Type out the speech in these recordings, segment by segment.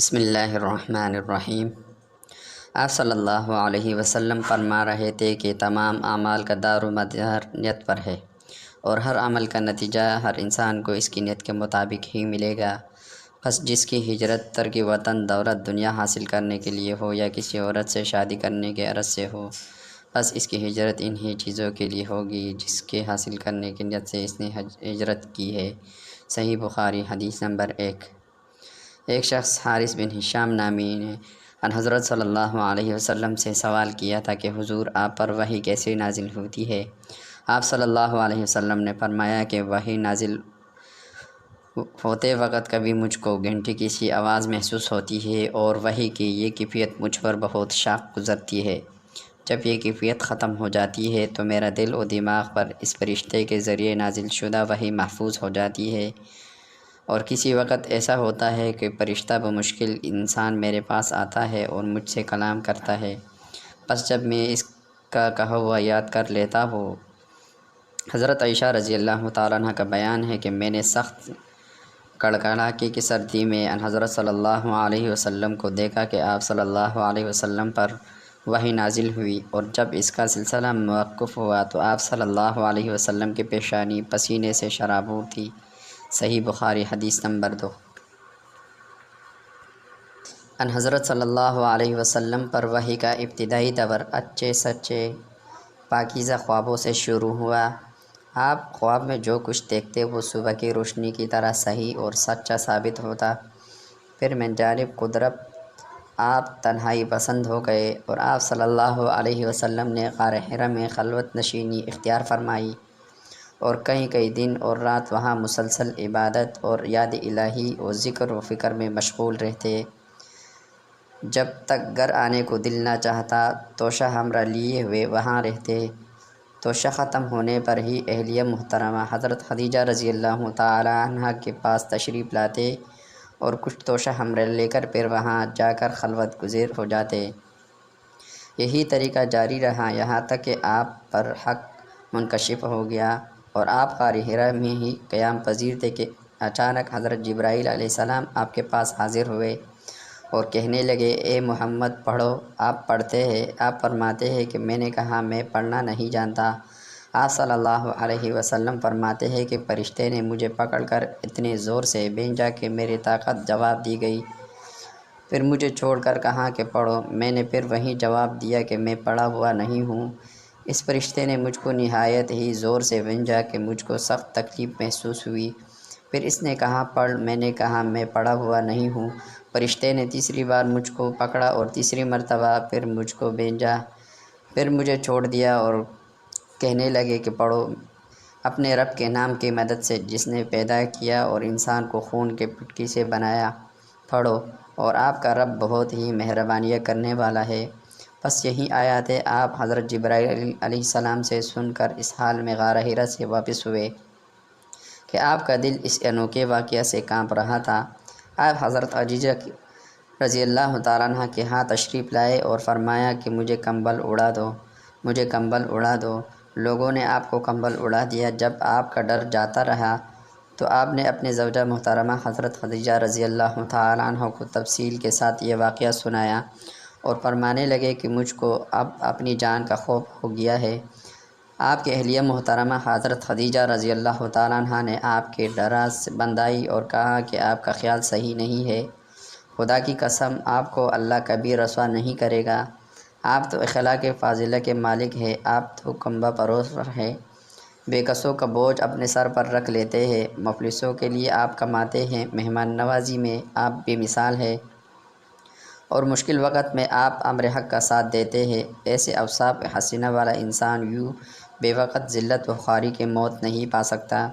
بسم اللہ الرحمن الرحیم۔ آپ صلی اللہ علیہ وسلم فرما رہے تھے کہ تمام اعمال کا دار و مدار نیت پر ہے، اور ہر عمل کا نتیجہ ہر انسان کو اس کی نیت کے مطابق ہی ملے گا۔ بس جس کی ہجرت ترک وطن دولت دنیا حاصل کرنے کے لیے ہو یا کسی عورت سے شادی کرنے کے غرض سے ہو، بس اس کی ہجرت انہی چیزوں کے لیے ہوگی جس کے حاصل کرنے کی نیت سے اس نے ہجرت کی ہے۔ صحیح بخاری حدیث نمبر 1۔ ایک شخص حارث بن ہشام نامی نے ان حضرت صلی اللہ علیہ وسلم سے سوال کیا تھا کہ حضور آپ پر وحی کیسے نازل ہوتی ہے؟ آپ صلی اللہ علیہ وسلم نے فرمایا کہ وحی نازل ہوتے وقت کبھی مجھ کو گھنٹی کی سی آواز محسوس ہوتی ہے، اور وحی کی یہ کیفیت مجھ پر بہت شاق گزرتی ہے۔ جب یہ کیفیت ختم ہو جاتی ہے تو میرا دل و دماغ پر اس فرشتے کے ذریعے نازل شدہ وحی محفوظ ہو جاتی ہے، اور کسی وقت ایسا ہوتا ہے کہ فرشتہ بمشکل انسان میرے پاس آتا ہے اور مجھ سے کلام کرتا ہے۔ بس جب میں اس کا کہا ہوا یاد کر لیتا ہوں۔ حضرت عائشہ رضی اللہ تعالیٰ عنہ کا بیان ہے کہ میں نے سخت کڑکڑاہٹ کی سردی میں ان حضرت صلی اللہ علیہ وسلم کو دیکھا کہ آپ صلی اللہ علیہ وسلم پر وحی نازل ہوئی، اور جب اس کا سلسلہ موقوف ہوا تو آپ صلی اللہ علیہ وسلم کی پیشانی پسینے سے شرابور تھی۔ صحیح بخاری حدیث نمبر 2۔ ان حضرت صلی اللہ علیہ وسلم پر وحی کا ابتدائی دور اچھے سچے پاکیزہ خوابوں سے شروع ہوا۔ آپ خواب میں جو کچھ دیکھتے وہ صبح کی روشنی کی طرح صحیح اور سچا ثابت ہوتا۔ پھر من جانب قدرت آپ تنہائی پسند ہو گئے، اور آپ صلی اللہ علیہ وسلم نے غار حرا میں خلوت نشینی اختیار فرمائی، اور کئی دن اور رات وہاں مسلسل عبادت اور یاد الہی اور ذکر و فکر میں مشغول رہتے۔ جب تک گھر آنے کو دل نہ چاہتا توشہ ہمراہ لیے ہوئے وہاں رہتے۔ توشہ ختم ہونے پر ہی اہلیہ محترمہ حضرت خدیجہ رضی اللہ تعالی عنہ کے پاس تشریف لاتے اور کچھ توشہ ہمراہ لے کر پھر وہاں جا کر خلوت گزیر ہو جاتے۔ یہی طریقہ جاری رہا یہاں تک کہ آپ پر حق منکشف ہو گیا، اور آپ غار حرا میں ہی قیام پذیر تھے کہ اچانک حضرت جبرائیل علیہ السلام آپ کے پاس حاضر ہوئے اور کہنے لگے، اے محمد پڑھو۔ آپ پڑھتے ہیں۔ آپ فرماتے ہیں کہ میں نے کہا میں پڑھنا نہیں جانتا۔ آپ صلی اللہ علیہ وسلم فرماتے ہیں کہ فرشتے نے مجھے پکڑ کر اتنے زور سے بھینچا کہ میری طاقت جواب دی گئی، پھر مجھے چھوڑ کر کہا کہ پڑھو۔ میں نے پھر وہیں جواب دیا کہ میں پڑھا ہوا نہیں ہوں۔ اس فرشتے نے مجھ کو نہایت ہی زور سے بھینچا کہ مجھ کو سخت تکلیف محسوس ہوئی، پھر اس نے کہا پڑھ۔ میں نے کہا میں پڑھا ہوا نہیں ہوں۔ فرشتے نے تیسری بار مجھ کو پکڑا اور تیسری مرتبہ پھر مجھ کو بھینچا، پھر مجھے چھوڑ دیا اور کہنے لگے کہ پڑھو، اپنے رب کے نام کی مدد سے جس نے پیدا کیا اور انسان کو خون کے پٹکی سے بنایا، پڑھو، اور آپ کا رب بہت ہی مہربانیاں کرنے والا ہے۔ بس یہی آیاتیں آپ حضرت جبرائیل علیہ السلام سے سن کر اس حال میں غار حرا سے واپس ہوئے کہ آپ کا دل اس انوکھے واقعہ سے کانپ رہا تھا۔ آپ حضرت خدیجہ رضی اللہ تعالیٰ عنہ کے ہاں تشریف لائے اور فرمایا کہ مجھے کمبل اڑا دو، مجھے کمبل اڑا دو۔ لوگوں نے آپ کو کمبل اڑا دیا۔ جب آپ کا ڈر جاتا رہا تو آپ نے اپنے زوجہ محترمہ حضرت خدیجہ رضی اللہ تعالیٰ عنہ کو تفصیل کے ساتھ یہ واقعہ سنایا اور فرمانے لگے کہ مجھ کو اب اپنی جان کا خوف ہو گیا ہے۔ آپ کے اہلیہ محترمہ حضرت خدیجہ رضی اللہ تعالیٰ عنہ نے آپ کے ڈرا بندائی اور کہا کہ آپ کا خیال صحیح نہیں ہے، خدا کی قسم آپ کو اللہ کبھی رسوا نہیں کرے گا۔ آپ تو اخلاق فاضلہ کے مالک ہیں، آپ تو کمبہ پرور ہیں، بے کسوں کا بوجھ اپنے سر پر رکھ لیتے ہیں، مفلسوں کے لیے آپ کماتے ہیں، مہمان نوازی میں آپ بے مثال ہیں، اور مشکل وقت میں آپ امر حق کا ساتھ دیتے ہیں۔ ایسے اوصاف حسینہ والا انسان یوں بے وقت ذلت و خواری کی موت نہیں پا سکتا۔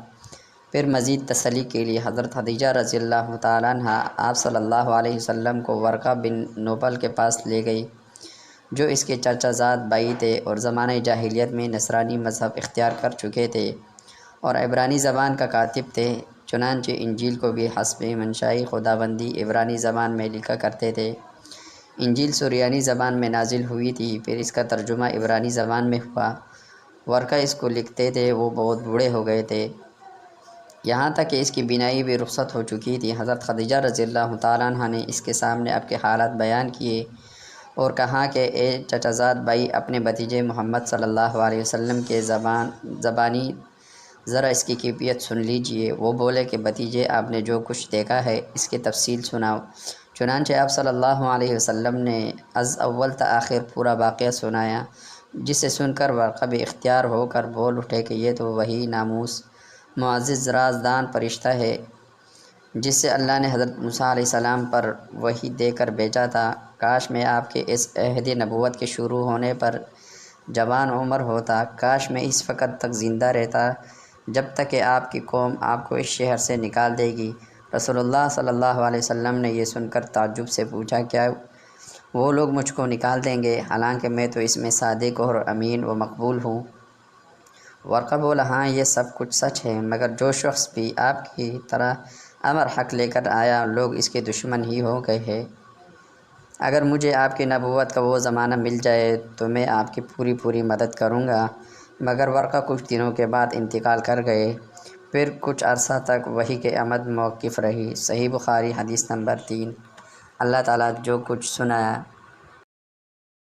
پھر مزید تسلی کے لیے حضرت خدیجہ رضی اللہ تعالیٰ عنہ آپ صلی اللہ علیہ وسلم کو ورقہ بن نوفل کے پاس لے گئی، جو اس کے چچا زاد بھائی تھے اور زمانہ جاہلیت میں نصرانی مذہب اختیار کر چکے تھے اور عبرانی زبان کا کاتب تھے۔ چنانچہ انجیل کو بھی حسب منشاء خداوندی عبرانی زبان میں لکھا کرتے تھے۔ انجیل سریانی زبان میں نازل ہوئی تھی، پھر اس کا ترجمہ عبرانی زبان میں ہوا۔ ورقہ اس کو لکھتے تھے، وہ بہت بوڑھے ہو گئے تھے۔ یہاں تک کہ اس کی بینائی بھی رخصت ہو چکی تھی۔ حضرت خدیجہ رضی اللہ تعالیٰ عنہ نے اس کے سامنے اب کے حالات بیان کیے اور کہا کہ اے چچا زاد بھائی، اپنے بھتیجے محمد صلی اللہ علیہ وسلم کے زبانی ذرا اس کی کیفیت سن لیجئے۔ وہ بولے کہ بھتیجے، آپ نے جو کچھ دیکھا ہے اس کی تفصیل سناؤ۔ چنانچہ آپ صلی اللہ علیہ وسلم نے از اول تا آخر پورا واقعہ سنایا، جسے سن کر ورقہ بھی اختیار ہو کر بول اٹھے کہ یہ تو وہی ناموس معزز رازدان فرشتہ ہے جس سے اللہ نے حضرت موسیٰ علیہ السلام پر وحی دے کر بھیجا تھا۔ کاش میں آپ کے اس عہد نبوت کے شروع ہونے پر جوان عمر ہوتا، کاش میں اس وقت تک زندہ رہتا جب تک کہ آپ کی قوم آپ کو اس شہر سے نکال دے گی۔ رسول اللہ صلی اللہ علیہ وسلم نے یہ سن کر تعجب سے پوچھا، کیا وہ لوگ مجھ کو نکال دیں گے حالانکہ میں تو اس میں صادق اور امین و مقبول ہوں؟ ورقہ بولا، ہاں یہ سب کچھ سچ ہے، مگر جو شخص بھی آپ کی طرح امر حق لے کر آیا لوگ اس کے دشمن ہی ہو گئے ہیں۔ اگر مجھے آپ کی نبوت کا وہ زمانہ مل جائے تو میں آپ کی پوری مدد کروں گا۔ مگر ورقہ کچھ دنوں کے بعد انتقال کر گئے۔ پھر کچھ عرصہ تک وحی کے آمد موقوف رہی۔ صحیح بخاری حدیث نمبر 3۔ اللہ تعالیٰ جو کچھ سنایا